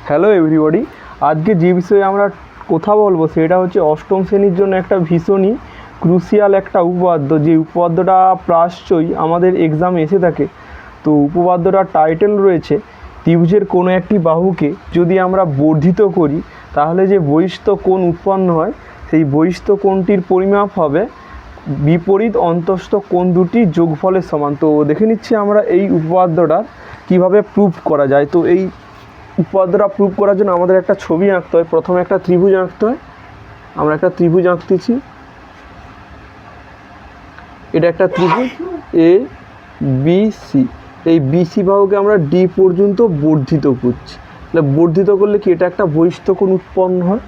Hello everybody, আজকে যে বিষয়ে আমরা কথা বলবো সেটা হচ্ছে অষ্টম শ্রেণীর জন্য একটা ভীষণই ক্রুশিয়াল একটা উপপাদ্য, যে উপপাদ্যটা প্রায়শই আমাদের এক্সামে এসে থাকে। তো উপপাদ্যটার টাইটেল রয়েছে ত্রিভুজের কোনো একটি বাহুকে যদি আমরা বর্ধিত করি তাহলে যে বহিস্থ কোণ উৎপন্ন হয় সেই বহিস্থ কোণটির পরিমাপ হবে বিপরীত অন্তস্থ কোণ দুটির যোগফলের সমান। তো দেখে নিচ্ছি আমরা এই উপপাদ্যটা কিভাবে প্রুভ করা যায়। তো এই উপপাদ্যটা প্রুভ করার জন্য আমাদের একটা ছবি আঁকতে হয়। প্রথমে একটা ত্রিভুজ আঁকতে হয়। আমরা একটা ত্রিভুজ আঁকতেছি। এটা একটা ত্রিভুজ এ বি সি। এই বিসি বাহুকে আমরা ডি পর্যন্ত বর্ধিত করছি। তাহলে বর্ধিত করলে কি এটা একটা বহিস্থ কোণ উৎপন্ন হয়।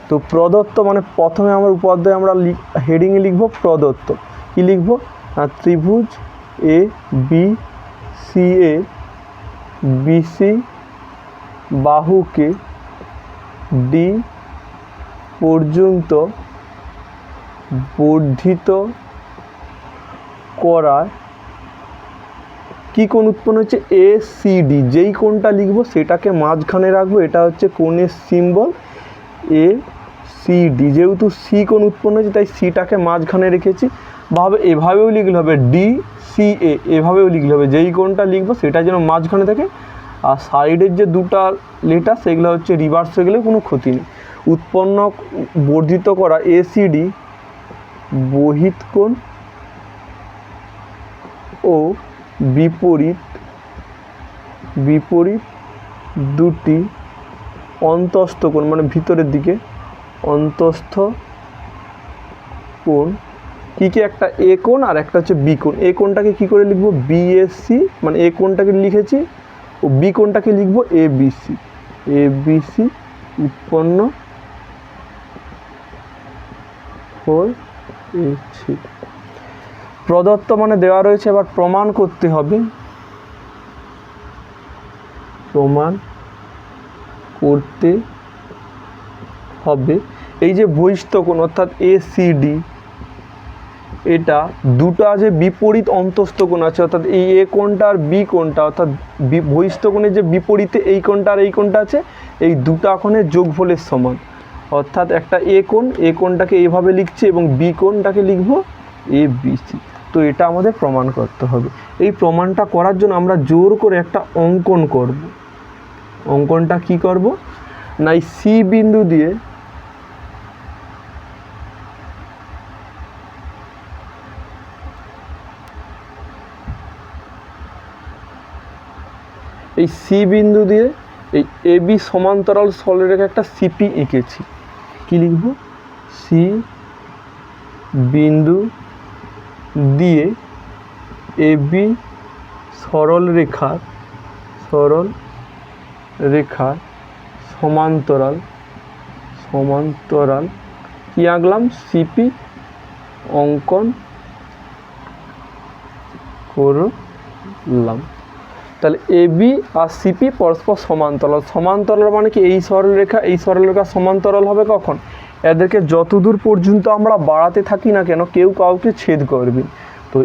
তো প্রদত্ত মানে প্রথমে আমরা উপপাদ্যে আমরা হেডিংয়ে লিখব প্রদত্ত। কি লিখব? ত্রিভুজ এ বি সি এ বিসি বাহুকে ডি পর্যন্ত বর্ধিত করার কি কোণ উৎপন্ন হচ্ছে? A C D. যেই কোণটা লিখবো সেটাকে মাঝখানে রাখবো, এটা হচ্ছে কোণের সিম্বল এ সি ডি। যেহেতু সি কোণ উৎপন্ন হচ্ছে তাই সিটাকে মাঝখানে রেখেছি। এভাবেও লিখলে হবে ডি সি এ, এভাবেও লিখলে হবে। যেই কোণটা লিখবো সেটা যেন মাঝখানে থাকে, আর সাইডের যে দুটা লেটার সেগুলো হচ্ছে রিভার্স হয়ে গেলে কোনো ক্ষতি নেই। উৎপন্ন বর্ধিত করা এসিডি বহিত কোণ ও বিপরীত দুটি অন্তস্থ কোণ, মানে ভিতরের দিকে অন্তস্থ কোণ কী কী? একটা এ কোণ আর একটা হচ্ছে বি কোণ। এ কোণটাকে কী করে লিখবো? বিএসসি, মানে এ কোণটাকে লিখেছি, ও বি কোণটাকে লিখবো এবিসি। এবিসি উৎপন্ন হয়েছে। প্রদত্ত মানে দেওয়া রয়েছে, এবার প্রমাণ করতে হবে। প্রমাণ করতে হবে এই যে বহিস্থ কোণ অর্থাৎ এসিডি, এটা দুটো যে বিপরীত অন্তস্থ কোণ আছে, অর্থাৎ এই এ কোণটা আর বি কোণটা, অর্থাৎ বহিস্থ কোণের যে বিপরীতে এই কোণটা আর এই কোণটা আছে, এই দুটা কোণের যোগফলের সমান। অর্থাৎ একটা এ কোণটাকে এইভাবে লিখছি এবং বি কোণটাকে লিখবো এ বিসি। তো এটা আমাদের প্রমাণ করতে হবে। এই প্রমাণটা করার জন্য আমরা জোর করে একটা অঙ্কন করব। অঙ্কনটা কি করব না, এই সি বিন্দু দিয়ে এই এ বি সমান্তরাল সরলরেখা একটা সিপি এঁকেছি। কি লিখব? সি বিন্দু দিয়ে এ বি সরল রেখার সমান্তরাল কি আঁকলাম? সিপি অঙ্কন করলাম। তাহলে এ বি আর সিপি পরস্পর সমান্তরাল মানে কি? এই সরলরেখা সমান্তরাল হবে কখন? এদেরকে যতদূর পর্যন্ত আমরা বাড়াতে থাকি না কেন কেউ কাউকে ছেদ করবে। তো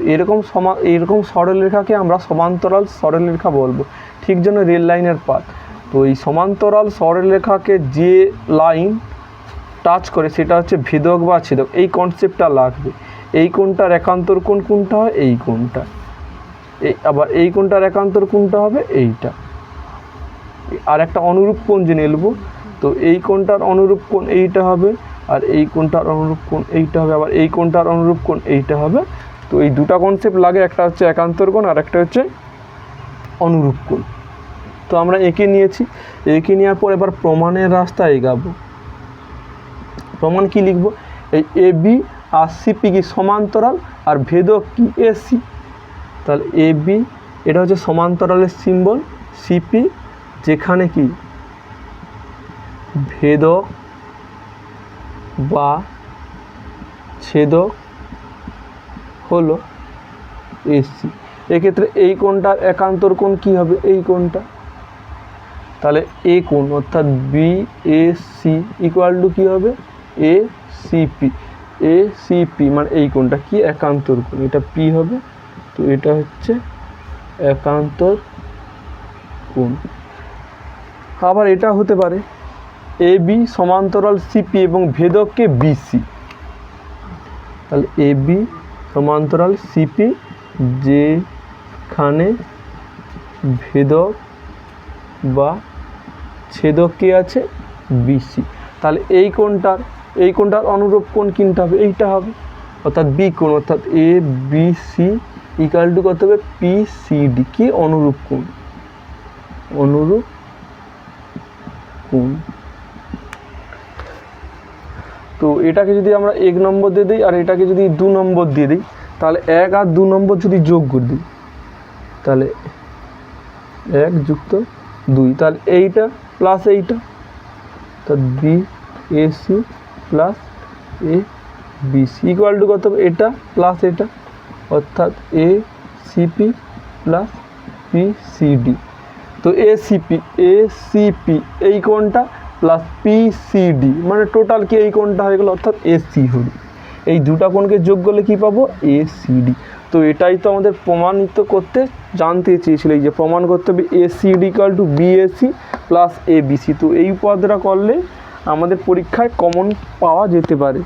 এরকম সরলরেখাকে আমরা সমান্তরাল সরলরেখা বলবো, ঠিক যেন রেল লাইনের পাত। তো এই সমান্তরাল সরলরেখাকে যে লাইন টাচ করে সেটা হচ্ছে ভেদক বা ছেদক। এই কনসেপ্টটা লাগবে। এই কোণটার একান্তর কোণ কোনটা হয়? এই কোণটা। আবার এই কোণটার একান্তর কোণটা হবে এইটা। আর একটা অনুরূপ কোণ জেনে নেব। তো এই কোণটার অনুরূপ কোণ এইটা হবে, আর এই কোণটার অনুরূপ কোণ এইটা হবে, আবার এই কোণটার অনুরূপ কোণ এইটা হবে। তো এই দুটা কনসেপ্ট লাগে, একটা হচ্ছে একান্তর কোণ আর একটা হচ্ছে অনুরূপ কোণ। তো আমরা এঁকে নিয়েছি। এঁকে নেওয়ার পর এবার প্রমাণের রাস্তা এগাবো। প্রমাণ কি লিখব? এই এ বি আর সিপি কি সমান্তরাল, আর ভেদক কি? এসি। তাহলে এ বি এটা হচ্ছে সমান্তরালের সিম্বল, সিপি যেখানে কি ভেদক বা ছেদক হলো এসি। এক্ষেত্রে এই কোণটার একান্তর কোণ কি হবে? এই কোণটা। তাহলে এ কোণ অর্থাৎ B A C equal to কী হবে? এ সিপি মানে এই কোণটা কি? একান্তর কোণ। এটা পি হবে। তো এটা হচ্ছে একান্তর কোণ। আবার এটা হতে পারে এ বি সমান্তরাল সিপি এবং ভেদককে বিসি। তাহলে এ বি সমান্তরাল সিপি যেখানে ভেদক বা ছেদক কে আছে বিসি। তাহলে এই কোণটার অনুরূপ কোণ কিনতে হবে, এইটা হবে, অর্থাৎ বি কোণ, অর্থাৎ এ বি সি ইকাল টু কত হবে পি সি ডি, কি অনুরূপ কোণ, অনুরূপ কোণ। তো এটাকে যদি আমরা 1 নম্বর দিয়ে দিই আর এটাকে যদি 2 নম্বর দিয়ে দিই, তাহলে 1 আর 2 নম্বর যদি যোগ করে দিই তাহলে 1 যুক্ত 2, তাহলে এইটা প্লাস এইটা, তাহলে B A C plus A B C equal to কত হবে এটা প্লাস এটা, অর্থাৎ A C P plus P C D. তো এ সিপি এই কোণটা প্লাস পি সি ডি মানে টোটাল কি এই কোণটা হয়ে গেল, অর্থাৎ এ সি হল। এই দুটা কোণকে যোগ করলে কি পাবো এ সি ডি। তো এটাই তো আমাদের প্রমাণিত করতে জানতে চেয়েছিল, এই যে প্রমাণ করতে হবে A C D equal to BAC plus A BC. তো এই উপাদানটা করলে আমাদের পরীক্ষায় কমন পাওয়া যেতে পারে।